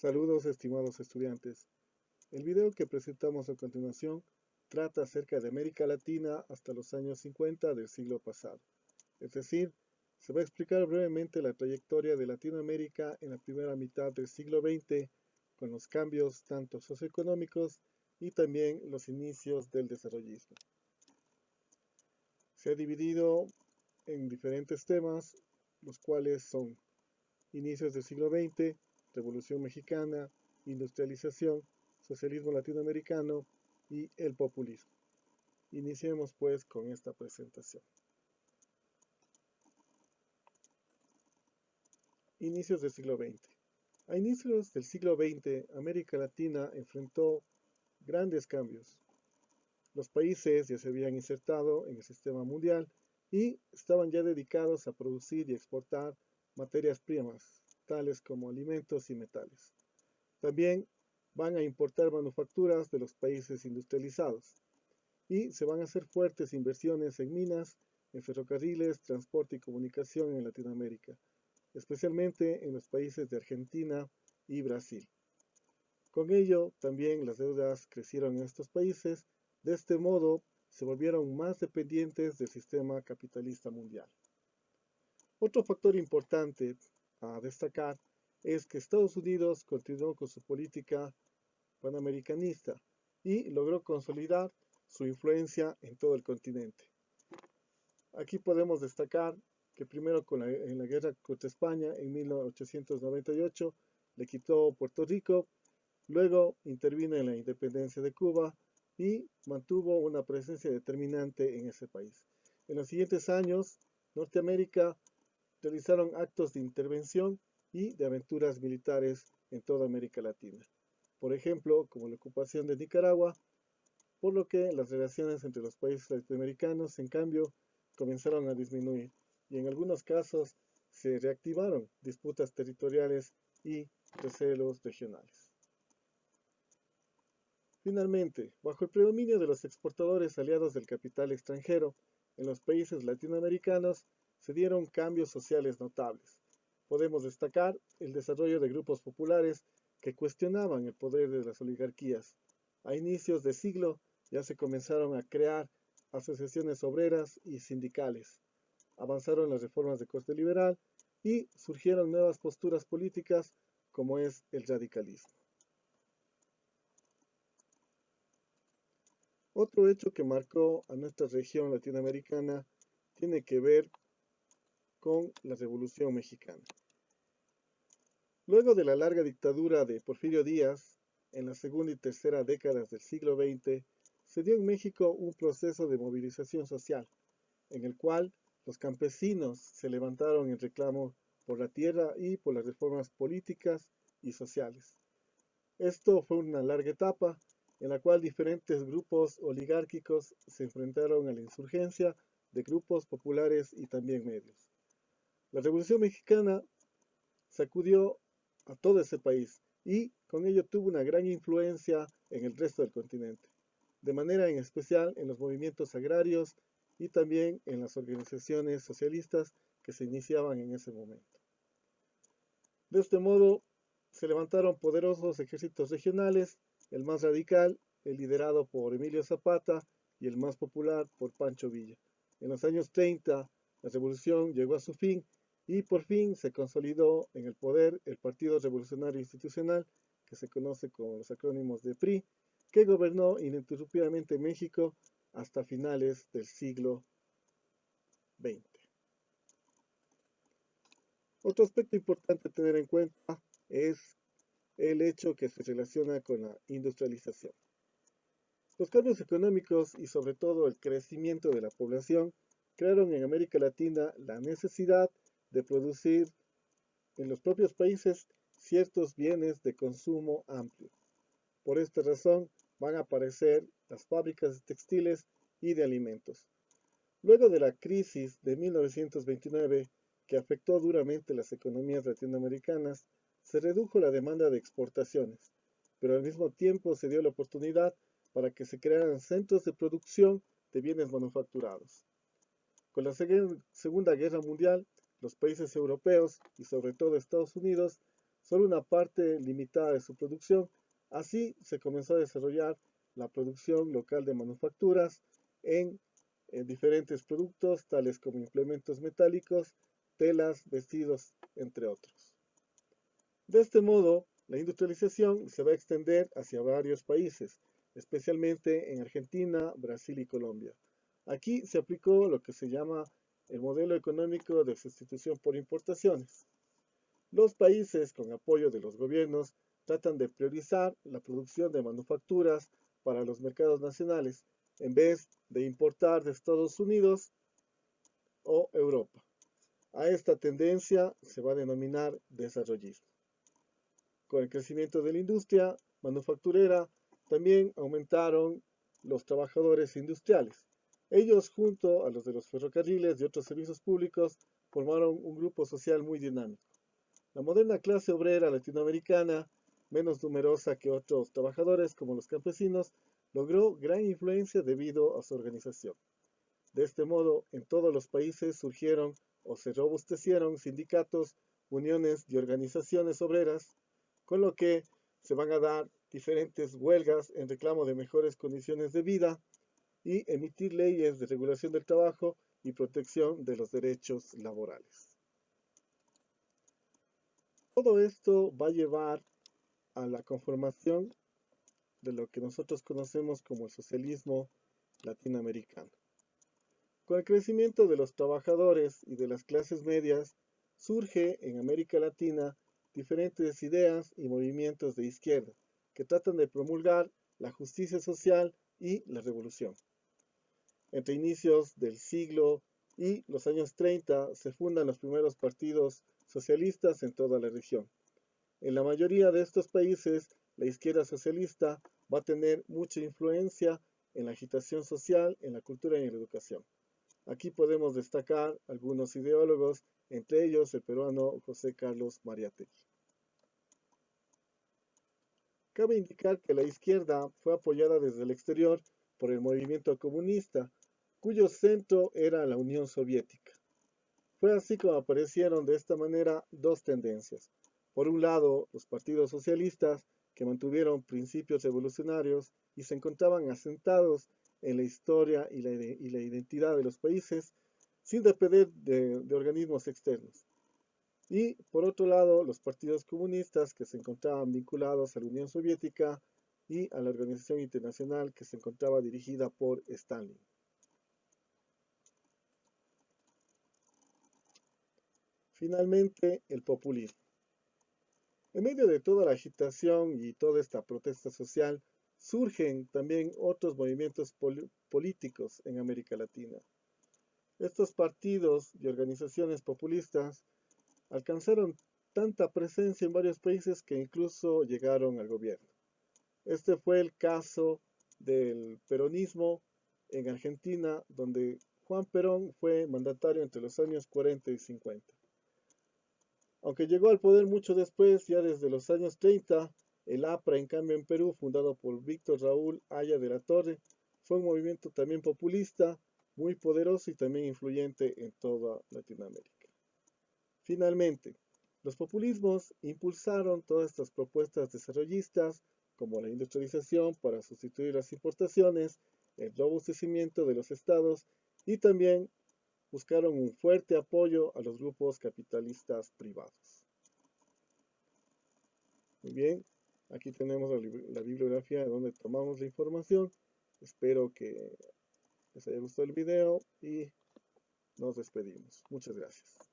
Saludos estimados estudiantes. El video que presentamos a continuación trata acerca de América Latina hasta los años 50 del siglo pasado. Es decir, se va a explicar brevemente la trayectoria de Latinoamérica en la primera mitad del siglo XX con los cambios tanto socioeconómicos y también los inicios del desarrollismo. Se ha dividido en diferentes temas, los cuales son inicios del siglo XX, Revolución Mexicana, industrialización, socialismo latinoamericano y el populismo. Iniciemos pues con esta presentación. Inicios del siglo XX. A inicios del siglo XX, América Latina enfrentó grandes cambios. Los países ya se habían insertado en el sistema mundial y estaban ya dedicados a producir y exportar materias primas, tales como alimentos y metales. También van a importar manufacturas de los países industrializados y se van a hacer fuertes inversiones en minas, en ferrocarriles, transporte y comunicación en Latinoamérica, especialmente en los países de Argentina y Brasil. Con ello, también las deudas crecieron en estos países. De este modo, se volvieron más dependientes del sistema capitalista mundial. Otro factor importante a destacar es que Estados Unidos continuó con su política panamericanista y logró consolidar su influencia en todo el continente. Aquí podemos destacar que primero en la guerra contra España en 1898 le quitó Puerto Rico, luego intervino en la independencia de Cuba y mantuvo una presencia determinante en ese país. En los siguientes años, Norteamérica realizaron actos de intervención y de aventuras militares en toda América Latina. Por ejemplo, como la ocupación de Nicaragua, por lo que las relaciones entre los países latinoamericanos, en cambio, comenzaron a disminuir y en algunos casos se reactivaron disputas territoriales y recelos regionales. Finalmente, bajo el predominio de los exportadores aliados del capital extranjero, en los países latinoamericanos se dieron cambios sociales notables. Podemos destacar el desarrollo de grupos populares que cuestionaban el poder de las oligarquías. A inicios de siglo ya se comenzaron a crear asociaciones obreras y sindicales. Avanzaron las reformas de corte liberal y surgieron nuevas posturas políticas como es el radicalismo. Otro hecho que marcó a nuestra región latinoamericana tiene que ver con la Revolución Mexicana. Luego de la larga dictadura de Porfirio Díaz, en la segunda y tercera décadas del siglo XX, se dio en México un proceso de movilización social, en el cual los campesinos se levantaron en reclamo por la tierra y por las reformas políticas y sociales. Esto fue una larga etapa en la cual diferentes grupos oligárquicos se enfrentaron a la insurgencia de grupos populares y también medios. La Revolución Mexicana sacudió a todo ese país y con ello tuvo una gran influencia en el resto del continente, de manera en especial en los movimientos agrarios y también en las organizaciones socialistas que se iniciaban en ese momento. De este modo, se levantaron poderosos ejércitos regionales, el más radical, el liderado por Emilio Zapata, y el más popular por Pancho Villa. En los años 30, la revolución llegó a su fin y por fin se consolidó en el poder el Partido Revolucionario Institucional, que se conoce con los acrónimos de PRI, que gobernó ininterrumpidamente México hasta finales del siglo XX. Otro aspecto importante a tener en cuenta es el hecho que se relaciona con la industrialización. Los cambios económicos y sobre todo el crecimiento de la población crearon en América Latina la necesidad de producir en los propios países ciertos bienes de consumo amplio. Por esta razón van a aparecer las fábricas textiles y de alimentos. Luego de la crisis de 1929, que afectó duramente las economías latinoamericanas, se redujo la demanda de exportaciones, pero al mismo tiempo se dio la oportunidad para que se crearan centros de producción de bienes manufacturados. Con la Segunda Guerra Mundial, los países europeos y sobre todo Estados Unidos solo una parte limitada de su producción. Así se comenzó a desarrollar la producción local de manufacturas en diferentes productos, tales como implementos metálicos, telas, vestidos, entre otros. De este modo, la industrialización se va a extender hacia varios países, especialmente en Argentina, Brasil y Colombia. Aquí se aplicó lo que se llama el modelo económico de sustitución por importaciones. Los países, con apoyo de los gobiernos, tratan de priorizar la producción de manufacturas para los mercados nacionales en vez de importar de Estados Unidos o Europa. A esta tendencia se va a denominar desarrollismo. Con el crecimiento de la industria manufacturera, también aumentaron los trabajadores industriales. Ellos, junto a los de los ferrocarriles y otros servicios públicos, formaron un grupo social muy dinámico. La moderna clase obrera latinoamericana, menos numerosa que otros trabajadores como los campesinos, logró gran influencia debido a su organización. De este modo, en todos los países surgieron o se robustecieron sindicatos, uniones y organizaciones obreras, con lo que se van a dar diferentes huelgas en reclamo de mejores condiciones de vida y emitir leyes de regulación del trabajo y protección de los derechos laborales. Todo esto va a llevar a la conformación de lo que nosotros conocemos como el socialismo latinoamericano. Con el crecimiento de los trabajadores y de las clases medias, surge en América Latina diferentes ideas y movimientos de izquierda que tratan de promulgar la justicia social y la revolución. Entre inicios del siglo y los años 30 se fundan los primeros partidos socialistas en toda la región. En la mayoría de estos países, la izquierda socialista va a tener mucha influencia en la agitación social, en la cultura y en la educación. Aquí podemos destacar algunos ideólogos, entre ellos el peruano José Carlos Mariátegui. Cabe indicar que la izquierda fue apoyada desde el exterior por el movimiento comunista, cuyo centro era la Unión Soviética. Fue así como aparecieron de esta manera dos tendencias. Por un lado, los partidos socialistas, que mantuvieron principios revolucionarios y se encontraban asentados en la historia y la identidad de los países, sin depender de organismos externos. Y por otro lado, los partidos comunistas que se encontraban vinculados a la Unión Soviética y a la organización internacional que se encontraba dirigida por Stalin. Finalmente, el populismo. En medio de toda la agitación y toda esta protesta social, surgen también otros movimientos políticos en América Latina. Estos partidos y organizaciones populistas alcanzaron tanta presencia en varios países que incluso llegaron al gobierno. Este fue el caso del peronismo en Argentina, donde Juan Perón fue mandatario entre los años 40 y 50. Aunque llegó al poder mucho después, ya desde los años 30, el APRA, en cambio, en Perú, fundado por Víctor Raúl Haya de la Torre, fue un movimiento también populista, muy poderoso y también influyente en toda Latinoamérica. Finalmente, los populismos impulsaron todas estas propuestas desarrollistas, como la industrialización para sustituir las importaciones, el robustecimiento de los estados y también buscaron un fuerte apoyo a los grupos capitalistas privados. Muy bien, aquí tenemos la bibliografía de donde tomamos la información. Espero que les haya gustado el video y nos despedimos. Muchas gracias.